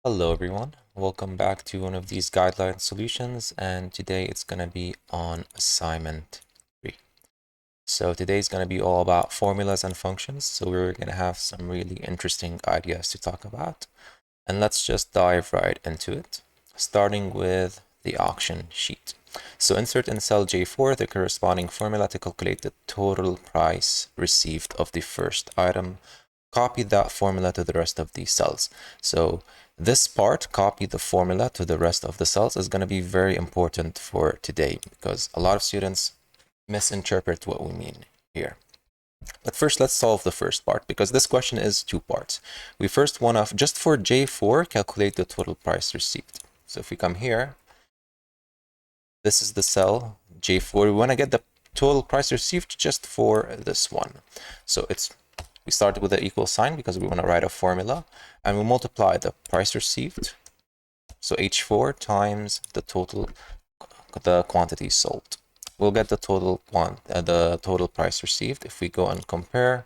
Hello everyone, welcome back to one of these guideline solutions, and today it's going to be on assignment 3. So today's going to be all about formulas and functions, so we're going to have some really interesting ideas to talk about. And let's just dive right into it, starting with the auction sheet. So insert in cell J4 the corresponding formula to calculate the total price received of the first item. Copy that formula to the rest of these cells. So this part, copy the formula to the rest of the cells, is going to be very important for today because a lot of students misinterpret what we mean here. But first, let's solve the first part because this question is two parts. We first want to, just for J4, calculate the total price received. So if we come here, this is the cell J4. We want to get the total price received just for this one. So we started with the equal sign because we want to write a formula, and we multiply the price received, so H4 times the quantity sold. We'll get the total price received if we go and compare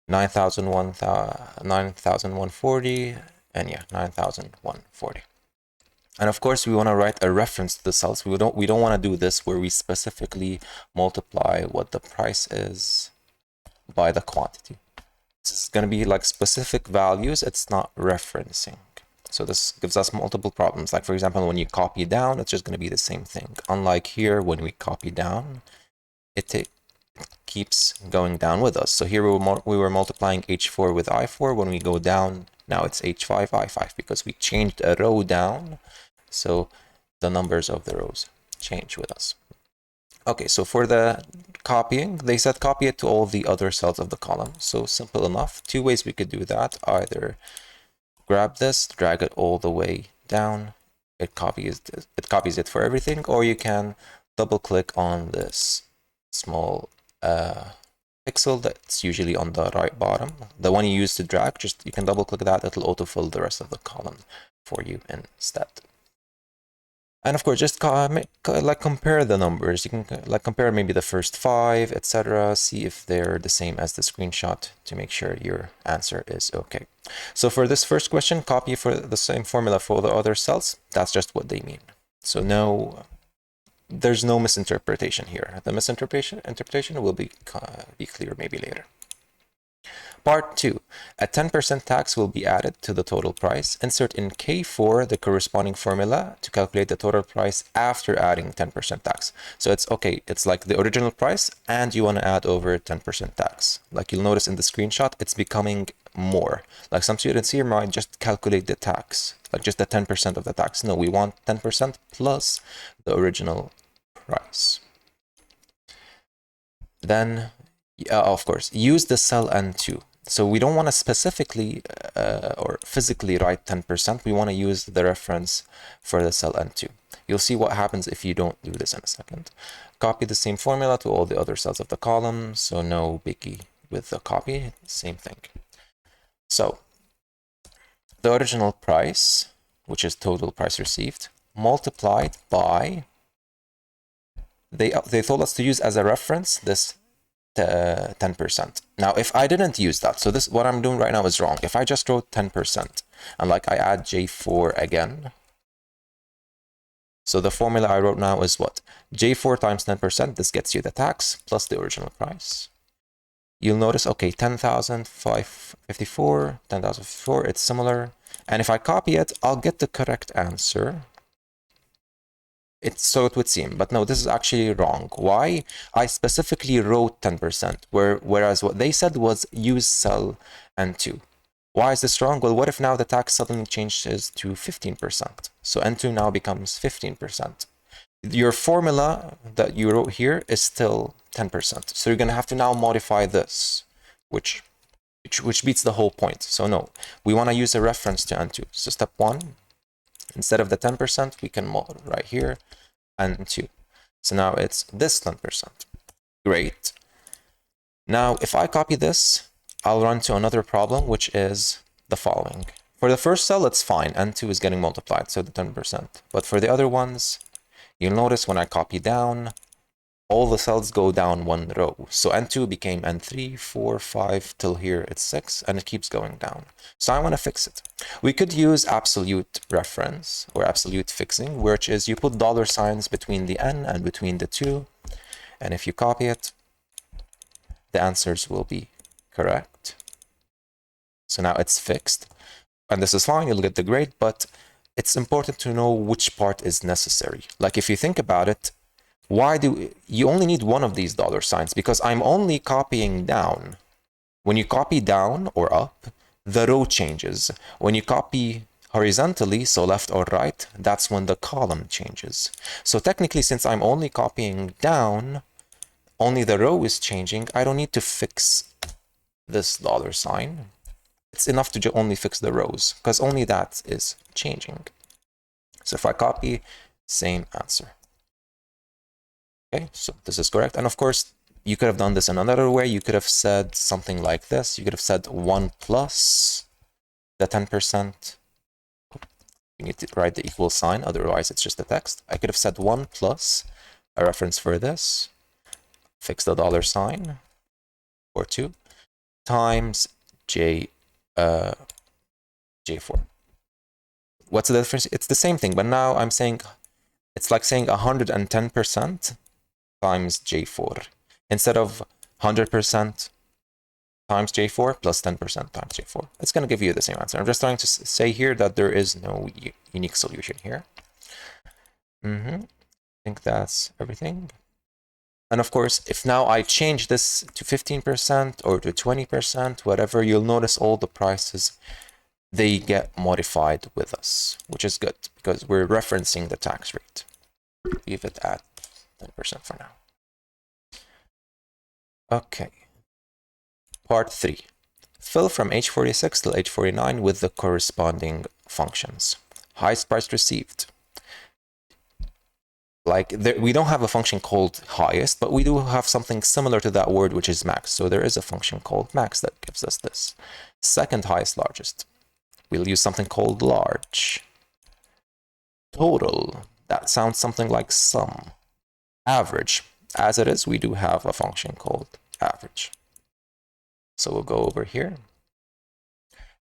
9,140 and 9,140. And of course, we want to write a reference to the cells. We don't want to do this where we specifically multiply what the price is by the quantity. This is going to be like specific values. It's not referencing. So this gives us multiple problems. Like for example, when you copy down, it's just going to be the same thing. Unlike here, when we copy down, it keeps going down with us. So here we were multiplying H4 with I4. When we go down, now it's H5, I5 because we changed a row down. So the numbers of the rows change with us. Okay, so for the copying, they said copy it to all the other cells of the column. So simple enough. Two ways we could do that. Either grab this, drag it all the way down, it copies it for everything, or you can double click on this small pixel that's usually on the right bottom. The one you use to drag, you can double click that, it'll autofill the rest of the column for you instead. And of course, just compare the numbers. You can compare maybe the first 5, etc. See if they're the same as the screenshot to make sure your answer is okay. So for this first question, copy for the same formula for the other cells. That's just what they mean. So there's no misinterpretation here. The interpretation will be clear maybe later. Part 2. A 10% tax will be added to the total price. Insert in K4 the corresponding formula to calculate the total price after adding 10% tax. So it's like the original price and you want to add over 10% tax. Like you'll notice in the screenshot, it's becoming more. Like some students here might just calculate the tax, like just the 10% of the tax. No, we want 10% plus the original price. Then, of course, use the cell N2. So we don't want to specifically or physically write 10%. We want to use the reference for the cell N2. You'll see what happens if you don't do this in a second. Copy the same formula to all the other cells of the column. So no biggie with the copy, same thing. So the original price, which is total price received, multiplied by, they told us to use as a reference this 10%. Now, if I didn't use that, so this what I'm doing right now is wrong. If I just wrote 10% and I add J4 again, so the formula I wrote now is what? J4 times 10%, this gets you the tax plus the original price. You'll notice, okay, 10,554, 10,054, it's similar. And if I copy it, I'll get the correct answer. So it would seem, but no, this is actually wrong. Why? I specifically wrote 10%, whereas what they said was use cell N2. Why is this wrong? Well, what if now the tax suddenly changes to 15%? So N2 now becomes 15%. Your formula that you wrote here is still 10%. So you're going to have to now modify this, which beats the whole point. So no, we want to use a reference to N2. So step 1, instead of the 10%, we can right here and 2. So now it's this 10%. Great. Now, if I copy this, I'll run to another problem, which is the following. For the first cell, it's fine. N2 is getting multiplied, so the 10%. But for the other ones, you'll notice when I copy down, all the cells go down one row. So N2 became N3, 4, 5, till here it's 6, and it keeps going down. So I want to fix it. We could use absolute reference or absolute fixing, which is you put dollar signs between the N and between the 2, and if you copy it, the answers will be correct. So now it's fixed, and this is fine, you'll get the grade, but it's important to know which part is necessary. Like if you think about it, why do you only need one of these dollar signs? Because I'm only copying down. When you copy down or up, the row changes. When you copy horizontally, so left or right, that's when the column changes. So technically, since I'm only copying down, only the row is changing, I don't need to fix this dollar sign. It's enough to only fix the rows, because only that is changing. So if I copy, same answer. Okay, so this is correct. And of course, you could have done this in another way. You could have said something like this. You could have said 1 plus the 10%. You need to write the equal sign, otherwise it's just a text. I could have said 1 plus a reference for this, fix the dollar sign, or 2, times J4. What's the difference? It's the same thing, but now I'm saying, it's like saying 110% times J4 instead of 100% times J4 plus 10% times J4. It's going to give you the same answer. I'm just trying to say here that there is no unique solution here. I think that's everything. And of course, if now I change this to 15% or to 20%, whatever, you'll notice all the prices, they get modified with us, which is good because we're referencing the tax rate. Leave it at 10% for now. Okay. Part 3. Fill from H46 till H49 with the corresponding functions. Highest price received. Like we don't have a function called highest, but we do have something similar to that word, which is max. So there is a function called max that gives us this. Second highest, largest. We'll use something called large. Total. That sounds something like sum. Average. As it is, we do have a function called average. So we'll go over here.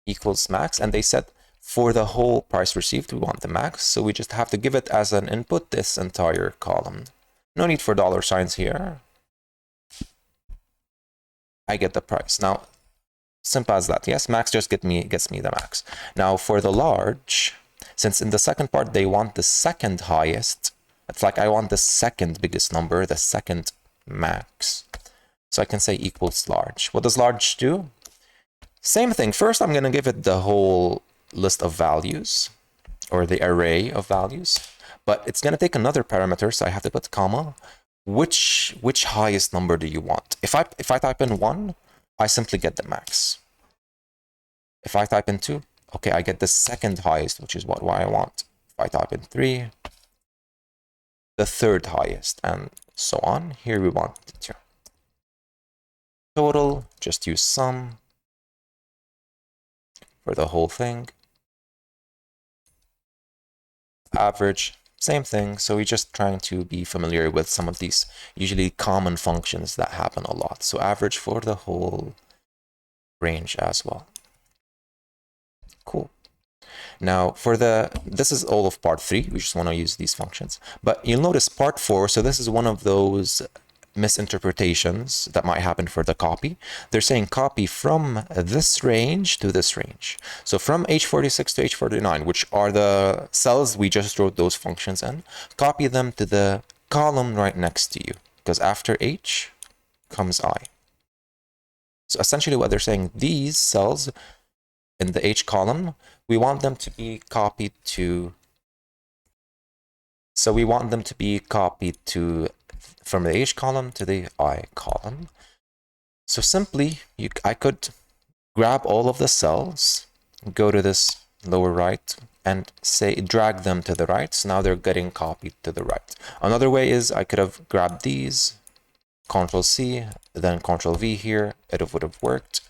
Equals max. And they said for the whole price received, we want the max. So we just have to give it as an input this entire column. No need for dollar signs here. I get the price. Now, simple as that. Yes, max just gets me the max. Now for the large, since in the second part they want the second highest, it's like I want the second biggest number, the second max. So I can say equals large. What does large do? Same thing. First, I'm going to give it the whole list of values or the array of values, but it's going to take another parameter. So I have to put comma. Which highest number do you want? If I type in 1, I simply get the max. If I type in 2, okay, I get the second highest, which is what I want. If I type in 3, the third highest, and so on. Here we want 2. Total, just use sum for the whole thing. Average, same thing. So we're just trying to be familiar with some of these usually common functions that happen a lot. So average for the whole range as well. Cool. Now for this is all of part 3. We just want to use these functions. But you'll notice part 4, so this is one of those misinterpretations that might happen for the copy. They're saying copy from this range to this range. So from H46 to H49, which are the cells we just wrote those functions in, copy them to the column right next to you, because after H comes I. So essentially what they're saying, these cells in the H column, we want them to be copied to, so we want them to be copied to from the H column to the I column. So simply, I could grab all of the cells, go to this lower right, and say drag them to the right. So now they're getting copied to the right. Another way is I could have grabbed these, Control C, then Control V here. It would have worked.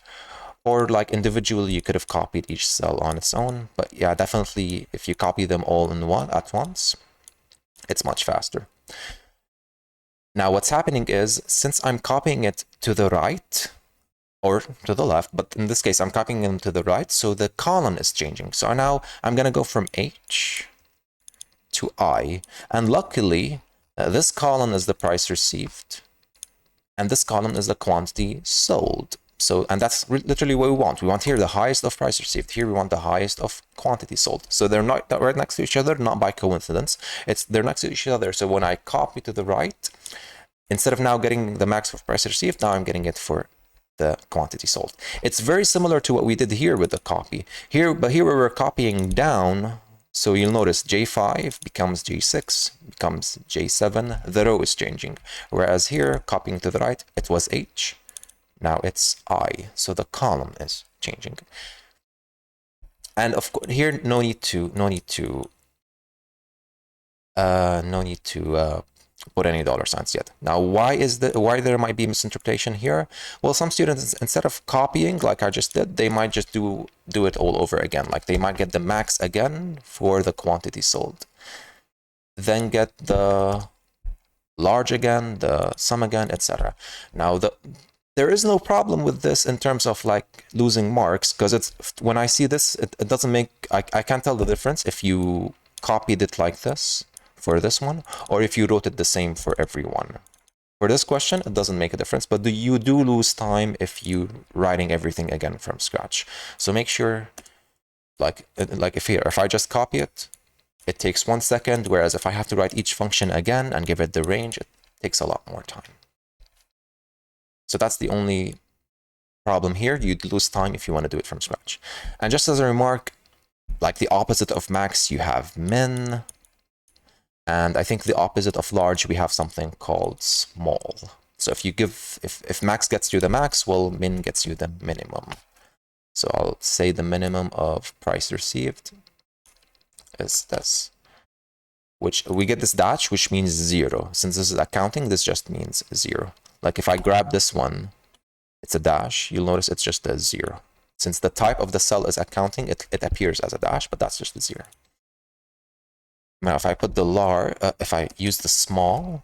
Or like individually, you could have copied each cell on its own. But yeah, definitely, if you copy them all in at once, it's much faster. Now what's happening is, since I'm copying it to the right, or to the left, but in this case, I'm copying them to the right, so the column is changing. So now I'm gonna go from H to I, and luckily, this column is the price received, and this column is the quantity sold. So, and that's literally what we want. We want here the highest of price received. Here we want the highest of quantity sold. So they're not right next to each other, not by coincidence. They're next to each other. So when I copy to the right, instead of now getting the max of price received, now I'm getting it for the quantity sold. It's very similar to what we did here with the copy. But here we were copying down. So you'll notice J5 becomes J6, becomes J7. The row is changing. Whereas here, copying to the right, it was H. Now it's I. So the column is changing. And of course, here no need to put any dollar signs yet. Now, why there might be misinterpretation here? Well, some students, instead of copying like I just did, they might just do it all over again. Like they might get the max again for the quantity sold, then get the large again, the sum again, etc. Now, there is no problem with this in terms of like losing marks, because it's, when I see this, it doesn't make, I can't tell the difference if you copied it like this for this one, or if you wrote it the same for everyone. For this question, it doesn't make a difference, but you do lose time if you writing everything again from scratch. So make sure, like if I just copy it, it takes 1 second, whereas if I have to write each function again and give it the range, it takes a lot more time. So that's the only problem here. You'd lose time if you want to do it from scratch. And just as a remark, like the opposite of max, you have min. And I think the opposite of large, we have something called small. So if max gets you the max, well, min gets you the minimum. So I'll say the minimum of price received is this, which we get this dash, which means 0. Since this is accounting, this just means 0. Like if I grab this one, it's a dash, you'll notice it's just a 0. Since the type of the cell is accounting, it appears as a dash, but that's just a 0. Now, if I put the if I use the small,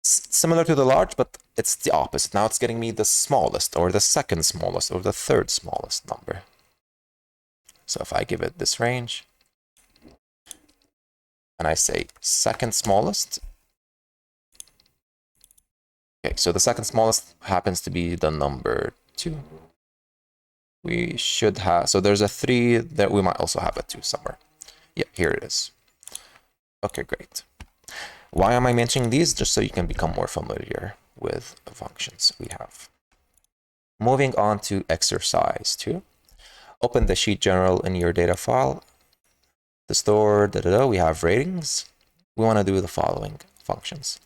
similar to the large, but it's the opposite. Now it's getting me the smallest, or the second smallest, or the third smallest number. So if I give it this range, and I say second smallest, okay, so the second smallest happens to be the number 2. We should have, so there's a 3 that we might also have a 2 somewhere. Yeah, here it is. Okay, great. Why am I mentioning these? Just so you can become more familiar with the functions we have. Moving on to exercise 2. Open the sheet general in your data file. The store, we have ratings. We want to do the following functions.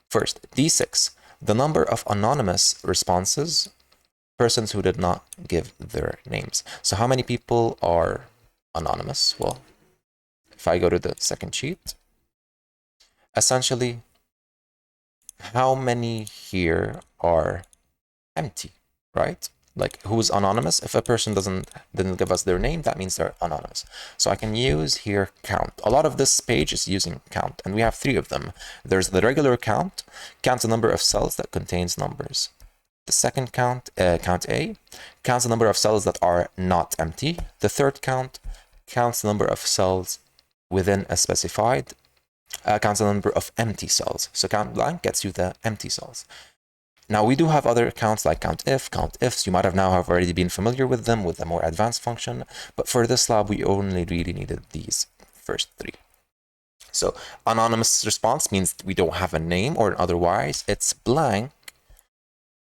First, D6, the number of anonymous responses, persons who did not give their names. So how many people are anonymous? Well, if I go to the second sheet, essentially, how many here are empty, right? Like who's anonymous? If a person didn't give us their name, that means they're anonymous. So I can use here count. A lot of this page is using count, and we have 3 of them. There's the regular count, counts the number of cells that contains numbers. The second count, count A, counts the number of cells that are not empty. The third count counts the number of cells within a specified, counts the number of empty cells. So count blank gets you the empty cells. Now we do have other counts like countif, countifs. You might have already been familiar with them with a more advanced function, but for this lab, we only really needed these first 3. So anonymous response means we don't have a name, or otherwise it's blank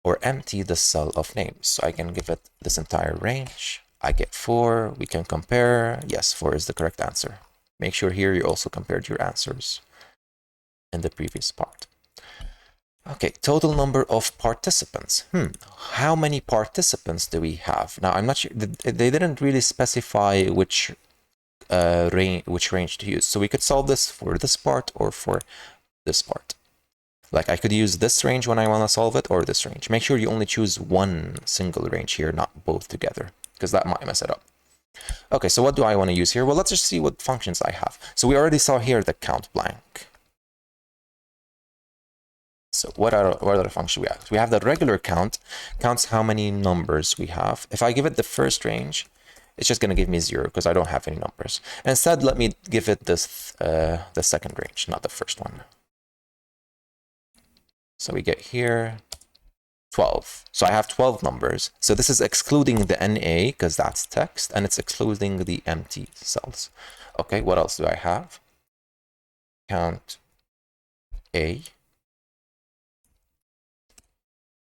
or empty the cell of names. So I can give it this entire range. I get 4. We can compare. Yes, 4 is the correct answer. Make sure here you also compared your answers in the previous part. Okay, total number of participants. How many participants do we have? Now, I'm not sure. They didn't really specify which range to use. So we could solve this for this part or for this part. Like I could use this range when I want to solve it, or this range. Make sure you only choose one single range here, not both together, because that might mess it up. Okay, so what do I want to use here? Well, let's just see what functions I have. So we already saw here the count blank. So what other function we have? We have the regular count, counts how many numbers we have. If I give it the first range, it's just going to give me 0 because I don't have any numbers. And instead, let me give it this the second range, not the first one. So we get here 12. So I have 12 numbers. So this is excluding the NA because that's text, and it's excluding the empty cells. Okay, what else do I have? Count A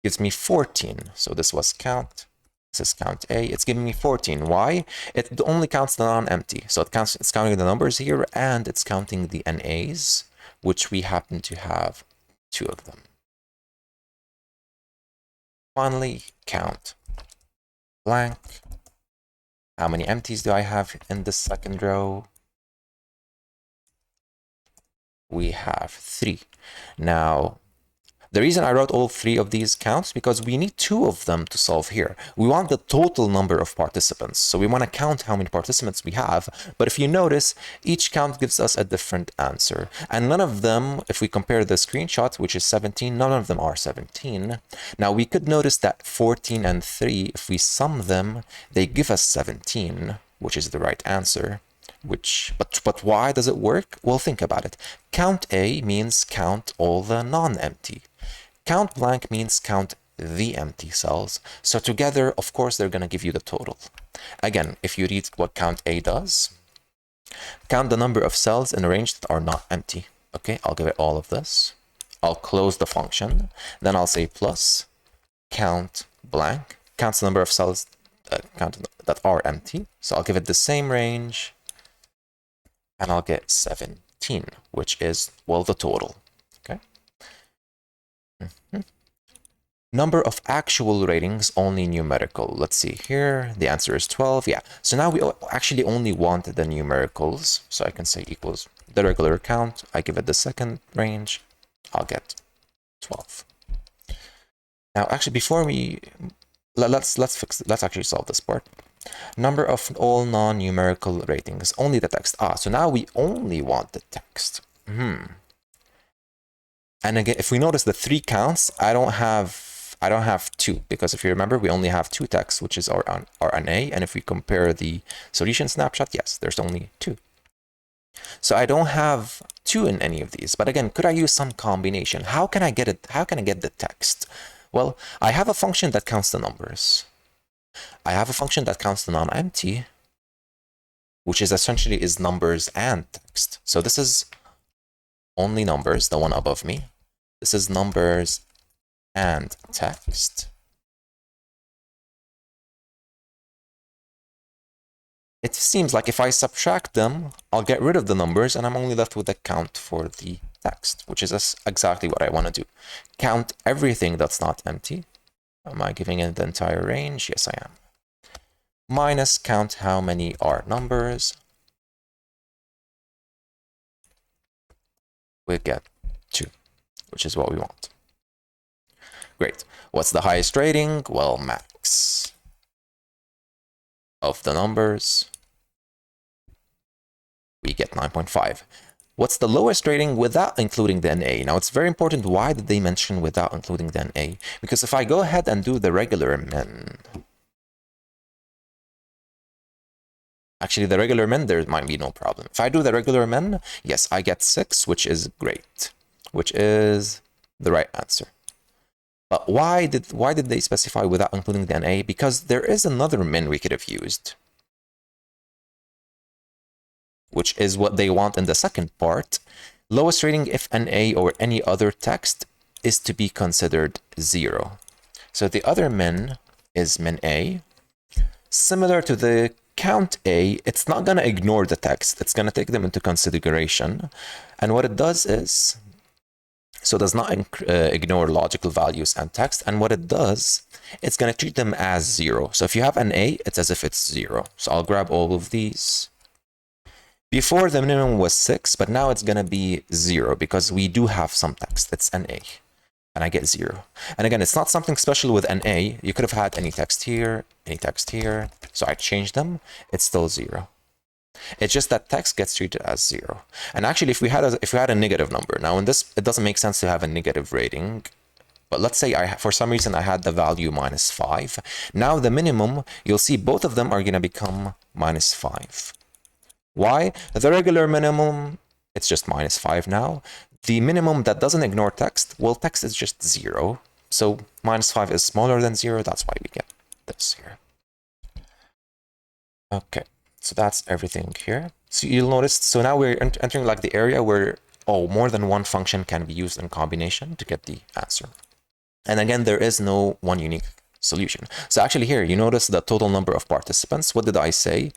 gives me 14. So this was count. This is count A. It's giving me 14. Why? It only counts the non-empty. So it's counting the numbers here, and it's counting the NAs, which we happen to have 2 of them. Finally, count blank. How many empties do I have in the second row? We have 3. Now, the reason I wrote all 3 of these counts because we need 2 of them to solve here. We want the total number of participants. So we want to count how many participants we have. But if you notice, each count gives us a different answer. And none of them, if we compare the screenshot, which is 17, none of them are 17. Now we could notice that 14 and 3, if we sum them, they give us 17, which is the right answer. But why does it work? Well, think about it. Count A means count all the non-empty. Count blank means count the empty cells. So together, of course, they're going to give you the total. Again, if you read what count A does, count the number of cells in a range that are not empty. Okay, I'll give it all of this. I'll close the function. Then I'll say plus count blank, counts the number of cells that are empty. So I'll give it the same range, and I'll get 17, which is, well, the total. Okay. Number of actual ratings, only numerical. Let's see here. The answer is 12. Yeah. So now we actually only want the numericals. So I can say equals the regular count. I give it the second range. I'll get 12. Now, actually, before we let's actually solve this part. Number of all non-numerical ratings, only the text. So now we only want the text. And again, if we notice the 3 counts, I don't have 2, because if you remember, we only have 2 texts, which is our NA. And if we compare the solution snapshot, yes, there's only 2. So I don't have 2 in any of these. But again, could I use some combination? How can I get it? How can I get the text? Well, I have a function that counts the numbers. I have a function that counts the non-empty, which is essentially numbers and text. So this is only numbers, the one above me. This is numbers and text. It seems like if I subtract them, I'll get rid of the numbers, and I'm only left with a count for the text, which is exactly what I want to do. Count everything that's not empty. Am I giving it the entire range? Yes, I am. Minus count how many are numbers. We get 2, which is what we want. Great. What's the highest rating? Well, max of the numbers. We get 9.5. What's the lowest rating without including the NA? Now, it's very important. Why did they mention without including the NA? Because if I go ahead and do the regular min, actually, the regular min, there might be no problem. If I do the regular min, yes, I get 6, which is great, which is the right answer. But why did they specify without including the NA? Because there is another min we could have used, which is what they want in the second part. Lowest rating if NA or any other text is to be considered 0. So the other min is min A. Similar to the count A, it's not going to ignore the text. It's going to take them into consideration. And what it does is, so it does not ignore logical values and text. And what it does, it's going to treat them as 0. So if you have an A, it's as if it's 0. So I'll grab all of these. Before, the minimum was 6, but now it's going to be 0 because we do have some text. It's an A. And I get 0. And again, it's not something special with an A. You could have had any text here, any text here. So I changed them. It's still 0. It's just that text gets treated as 0. And actually, if we had a negative number, now in this, it doesn't make sense to have a negative rating. But let's say for some reason I had the value -5. Now the minimum, you'll see both of them are going to become -5. Why? The regular minimum, it's just -5 now. The minimum that doesn't ignore text, well, text is just 0. So -5 is smaller than 0. That's why we get this here. Okay, so that's everything here. So you'll notice, so now we're entering like the area where, more than one function can be used in combination to get the answer. And again, there is no one unique solution. So actually here, you notice the total number of participants. What did I say?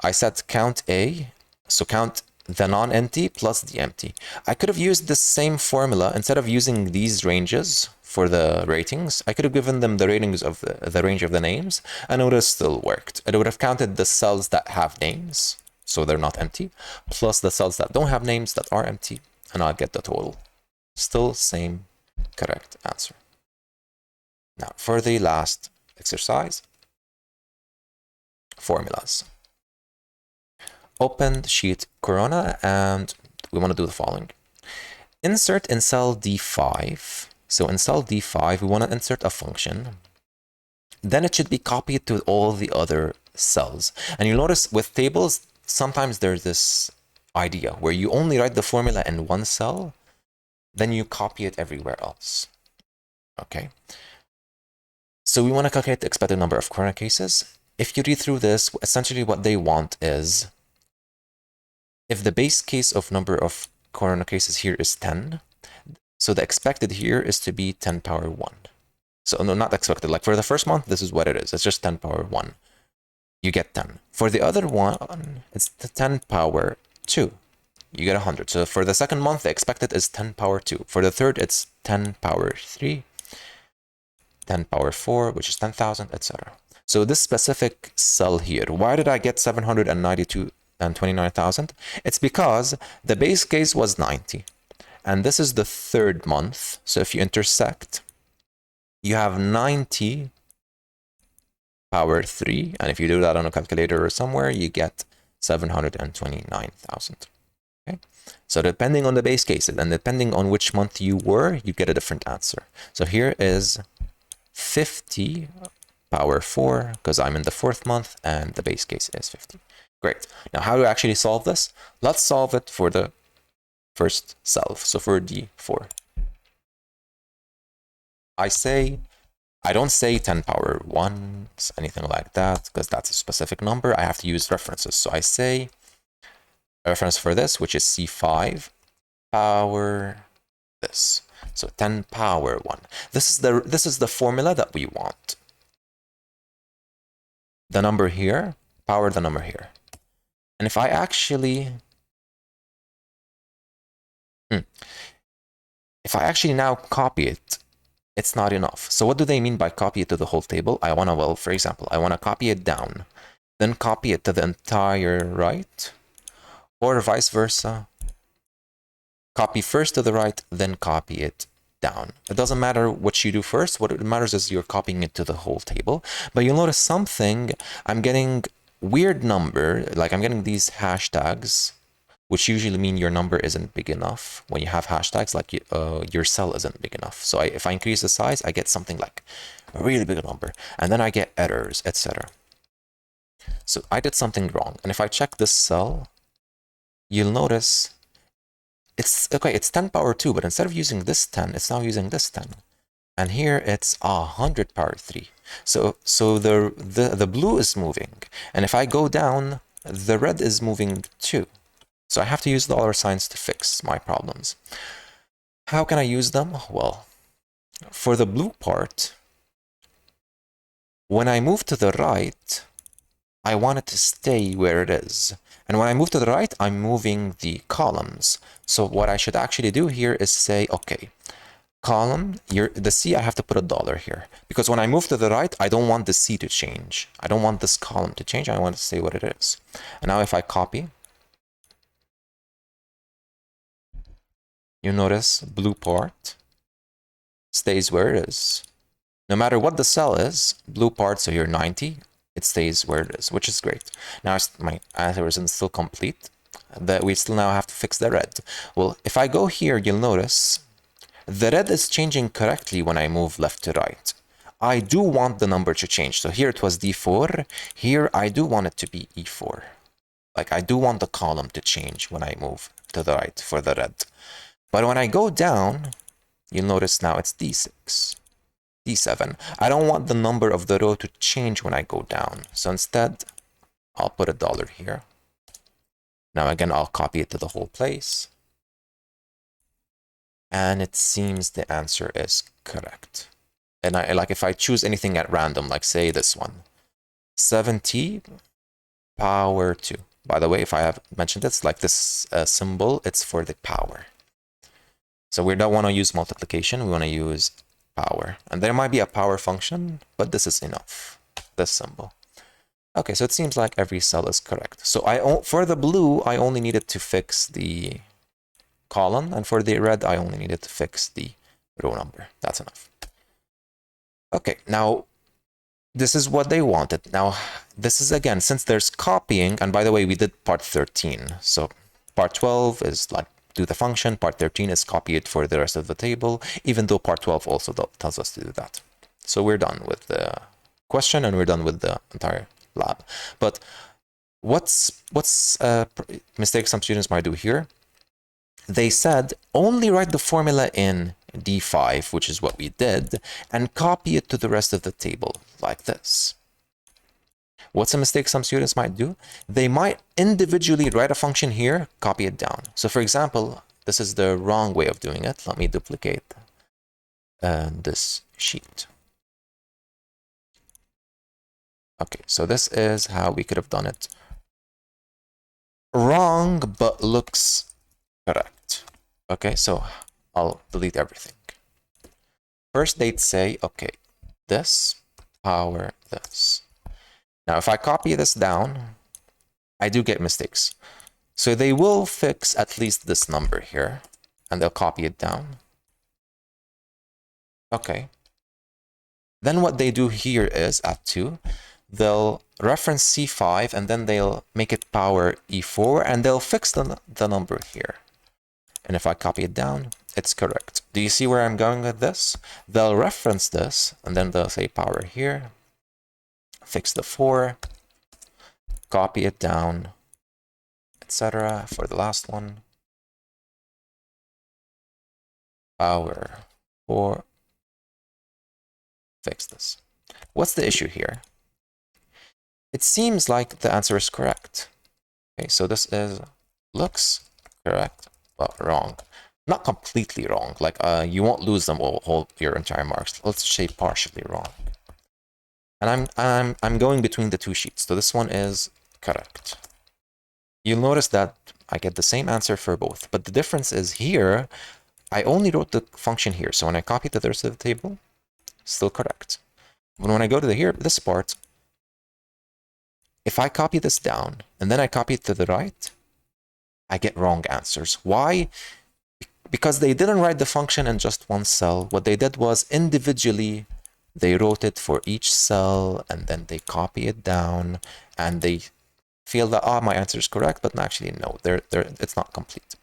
I said count A, so count the non-empty plus the empty. I could have used the same formula. Instead of using these ranges for the ratings, I could have given them the ratings of the range of the names, and it would have still worked. It would have counted the cells that have names, so they're not empty, plus the cells that don't have names that are empty, and I'll get the total. Still same correct answer. Now, for the last exercise, formulas. Open sheet Corona, and we want to do the following. Insert in cell D5. So in cell D5, we want to insert a function. Then it should be copied to all the other cells. And you'll notice with tables, sometimes there's this idea where you only write the formula in one cell, then you copy it everywhere else. Okay. So we want to calculate the expected number of corona cases. If you read through this, essentially what they want is, if the base case of number of corona cases here is 10, so the expected here is to be 10 power 1. So no, not expected. Like for the first month, this is what it is. It's just 10 power 1. You get 10. For the other one, it's 10 power 2. You get 100. So for the second month, the expected is 10 power 2. For the third, it's 10 power 3. 10 power 4, which is 10,000, etc. So this specific cell here, why did I get 792 and 29,000? It's because the base case was 90. And this is the third month. So if you intersect, you have 90 power 3. And if you do that on a calculator or somewhere, you get 729,000. Okay. So depending on the base cases and depending on which month you were, you get a different answer. So here is 50 power 4 because I'm in the fourth month and the base case is 50. Great. Now, how do I actually solve this? Let's solve it for the first cell. So for D4, I don't say 10 power 1, anything like that, because that's a specific number. I have to use references. So I say a reference for this, which is C5 power this. So 10 power 1. This is the formula that we want. The number here, power the number here. And if I actually now copy it, it's not enough. So what do they mean by copy it to the whole table? For example, I want to copy it down, then copy it to the entire right, or vice versa. Copy first to the right, then copy it down. It doesn't matter what you do first. What matters is you're copying it to the whole table. But you'll notice something. I'm getting weird number, like I'm getting these hashtags, which usually mean your number isn't big enough. When you have hashtags, like your cell isn't big enough. So if I increase the size, I get something like a really big number. And then I get errors, etc. So I did something wrong. And if I check this cell, you'll notice it's 10 power 2, but instead of using this 10, it's now using this 10. And here it's 100 power 3. So the blue is moving. And if I go down, the red is moving too. So I have to use dollar signs to fix my problems. How can I use them? Well, for the blue part, when I move to the right, I want it to stay where it is. And when I move to the right, I'm moving the columns. So what I should actually do here is say, okay, column, the C, I have to put $1 here. Because when I move to the right, I don't want the C to change. I don't want this column to change. I want to say what it is. And now if I copy, you notice blue part stays where it is. No matter what the cell is, blue part, so here 90, it stays where it is, which is great. Now my answer isn't still complete. That we still now have to fix the red. Well, if I go here, you'll notice the red is changing correctly when I move left to right. I do want the number to change. So here it was D4. Here I do want it to be E4. Like I do want the column to change when I move to the right for the red. But when I go down, you'll notice now it's D6, D7. I don't want the number of the row to change when I go down. So instead, I'll put a dollar here. Now again, I'll copy it to the whole place. And it seems the answer is correct. And if I choose anything at random, like say this one, 7t power 2. By the way, if I have mentioned it's like this symbol, it's for the power. So we don't want to use multiplication, we want to use power. And there might be a power function, but this is enough, this symbol. Okay, so it seems like every cell is correct. So for the blue, I only needed to fix the column, and for the red, I only needed to fix the row number. That's enough. Okay, now this is what they wanted. Now, this is again, since there's copying, and by the way, we did part 13. So part 12 is like do the function, part 13 is copy it for the rest of the table, even though part 12 also tells us to do that. So we're done with the question and we're done with the entire lab. But what's mistake some students might do here? They said only write the formula in D5, which is what we did, and copy it to the rest of the table like this. What's a mistake some students might do? They might individually write a function here, copy it down. So for example, this is the wrong way of doing it. Let me duplicate this sheet. Okay, so this is how we could have done it. Wrong, but looks correct. Okay, so I'll delete everything. First, they'd say, okay, this power this. Now, if I copy this down, I do get mistakes. So they will fix at least this number here, and they'll copy it down. Okay. Then what they do here is, at 2, they'll reference C5, and then they'll make it power E4, and they'll fix the number here. And if I copy it down, it's correct. Do you see where I'm going with this? They'll reference this, and then they'll say power here, fix the 4, copy it down, etc. For the last one, power 4, fix this. What's the issue here? It seems like the answer is correct. Okay, so this looks correct, but wrong. Not completely wrong. Like you won't lose them all your entire marks. Let's say partially wrong. And I'm going between the two sheets. So this one is correct. You'll notice that I get the same answer for both, but the difference is here, I only wrote the function here. So when I copy to the rest of the table, still correct. But when I go to this part, if I copy this down and then I copy it to the right, I get wrong answers. Why? Because they didn't write the function in just one cell. What they did was individually, they wrote it for each cell and then they copy it down and they feel that, oh, my answer is correct, but actually, no, it's not complete.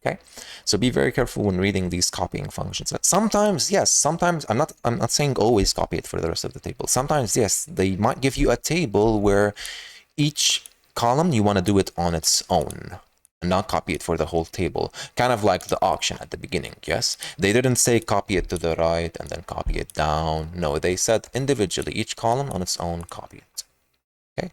Okay, so be very careful when reading these copying functions. Sometimes, yes, sometimes I'm not saying always copy it for the rest of the table. Sometimes, yes, they might give you a table where each column you want to do it on its own and not copy it for the whole table. Kind of like the auction at the beginning, yes? They didn't say copy it to the right and then copy it down. No, they said individually, each column on its own, copy it. Okay?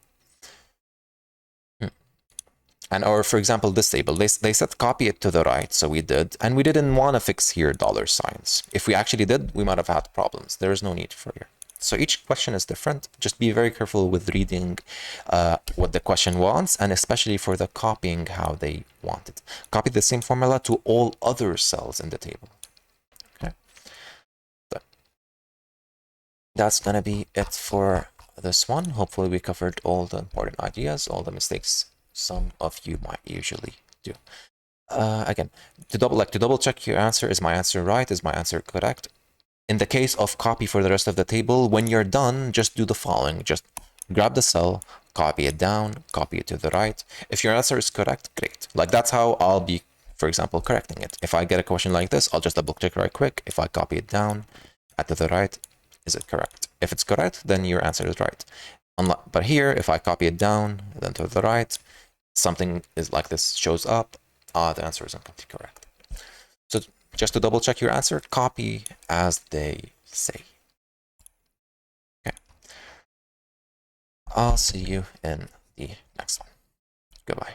And or for example, this table, they said copy it to the right, so we did, and we didn't want to fix here dollar signs. If we actually did, we might have had problems. There is no need for here. So each question is different. Just be very careful with reading what the question wants, and especially for the copying how they want it. Copy the same formula to all other cells in the table. Okay. So that's gonna be it for this one. Hopefully we covered all the important ideas, all the mistakes some of you might usually do. Again, to double check your answer. Is my answer right? Is my answer correct? In the case of copy for the rest of the table, when you're done, just do the following. Just grab the cell, copy it down, copy it to the right. If your answer is correct, great. Like that's how I'll be, for example, correcting it. If I get a question like this, I'll just double click right quick. If I copy it down, add to the right, is it correct? If it's correct, then your answer is right. But here, if I copy it down, then to the right, something is like this shows up, the answer isn't completely correct. So just to double check your answer, copy as they say. Okay. I'll see you in the next one. Goodbye.